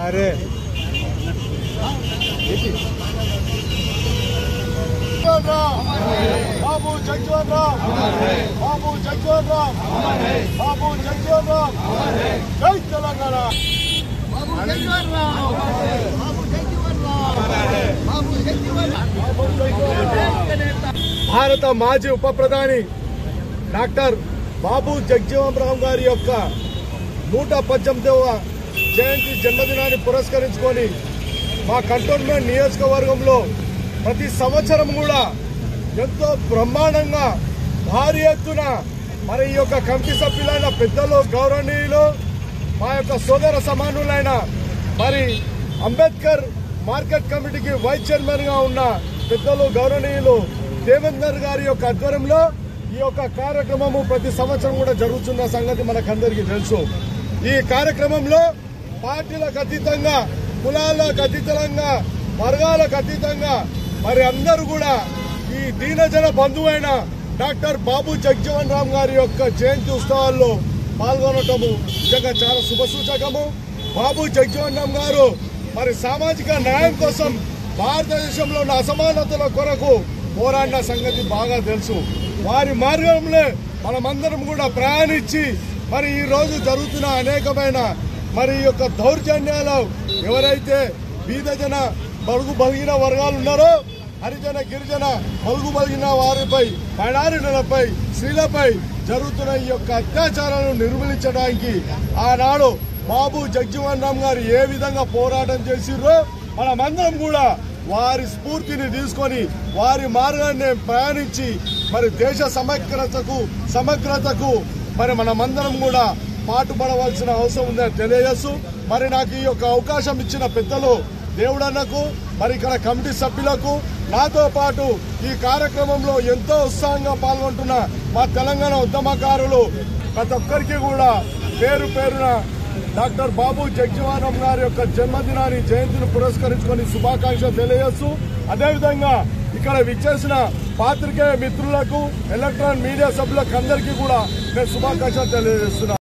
अरे बाबू जगजीवन राम, बाबू जगजीवन राम, बाबू जगजीवन राम, जय तेलंगाना। बाबू जगजीवन राम, बाबू जगजीवन राम, बाबू जगजीवन राम। భారత మాజీ ఉప ప్రధాని డాక్టర్ బాబు జగజీవన్ రామ్ గారి యొక్క 118వ జయంతి జన్మదినాన్ని పురస్కరించుకొని మా కంటోన్మెంట్ నియోజకవర్గంలో ప్రతి సంవత్సరం కూడా ఎంతో బ్రహ్మాండంగా భారీ ఎత్తున మరి ఈ యొక్క కమిటీ సభ్యులైన పెద్దలు గౌరవనీయులు మా యొక్క సోదర సమానులైన మరి అంబేద్కర్ మార్కెట్ కమిటీకి వైస్ చైర్మన్ గా ఉన్న పెద్దలు గౌరవనీయులు దేవేందర్ గారి యొక్క ఆధ్వర్యంలో ఈ యొక్క కార్యక్రమము ప్రతి సంవత్సరం కూడా జరుగుతున్న సంగతి మనకందరికీ తెలుసు। ఈ కార్యక్రమంలో పార్టీలకు అతీతంగా, కులాలకు అతీతంగా, వర్గాలకు అతీతంగా మరి అందరూ కూడా ఈ దీనజన బంధువైన డాక్టర్ బాబు జగజీవన్ రామ్ గారి యొక్క జయంతి ఉత్సవాల్లో పాల్గొనటము నిజంగా చాలా శుభసూచకము। బాబు జగజీవన్ రామ్ గారు మరి సామాజిక న్యాయం కోసం భారతదేశంలో ఉన్న అసమానతల కొరకు పోరాడిన సంగతి బాగా తెలుసు। వారి మార్గంలో మనమందరం కూడా ప్రయాణించి మరి ఈ రోజు జరుగుతున్న అనేకమైన మరి ఈ యొక్క దౌర్జన్యాలు ఎవరైతే బీదజన బడుగు బలిగిన వర్గాలు ఉన్నారో హరిజన గిరిజన బలుగు బలిగిన వారిపై, మైనారిటీలపై, స్త్రీలపై జరుగుతున్న ఈ యొక్క అత్యాచారాలను నిర్మూలించడానికి ఆనాడు బాబు జగజీవన్ రామ్ గారు ఏ విధంగా పోరాటం చేసిర్రో మనమందరం కూడా వారి స్ఫూర్తిని తీసుకొని వారి మార్గాన్ని ప్రయాణించి మరి దేశ సమగ్రతకు మరి మనమందరం కూడా పాటుపడవలసిన అవసరం ఉందని తెలియజేస్తూ మరి నాకు ఈ యొక్క అవకాశం ఇచ్చిన పెద్దలు దేవుడన్నకు మరి ఇక్కడ కమిటీ సభ్యులకు నాతో పాటు ఈ కార్యక్రమంలో ఎంతో ఉత్సాహంగా పాల్గొంటున్న మా తెలంగాణ ఉద్యమకారులు ప్రతి ఒక్కరికి కూడా పేరు పేరున డాక్టర్ బాబు జగజీవన్ రామ్ గారి యొక్క జన్మదినాన్ని జయంతిని పురస్కరించుకొని శుభాకాంక్షలు తెలియజేస్తూ అదేవిధంగా ఇక్కడ విచ్చేసిన పాత్రికేయ మిత్రులకు, ఎలక్ట్రానిక్ మీడియా సభ్యులకు అందరికీ కూడా నేను శుభాకాంక్షలు తెలియజేస్తున్నాను।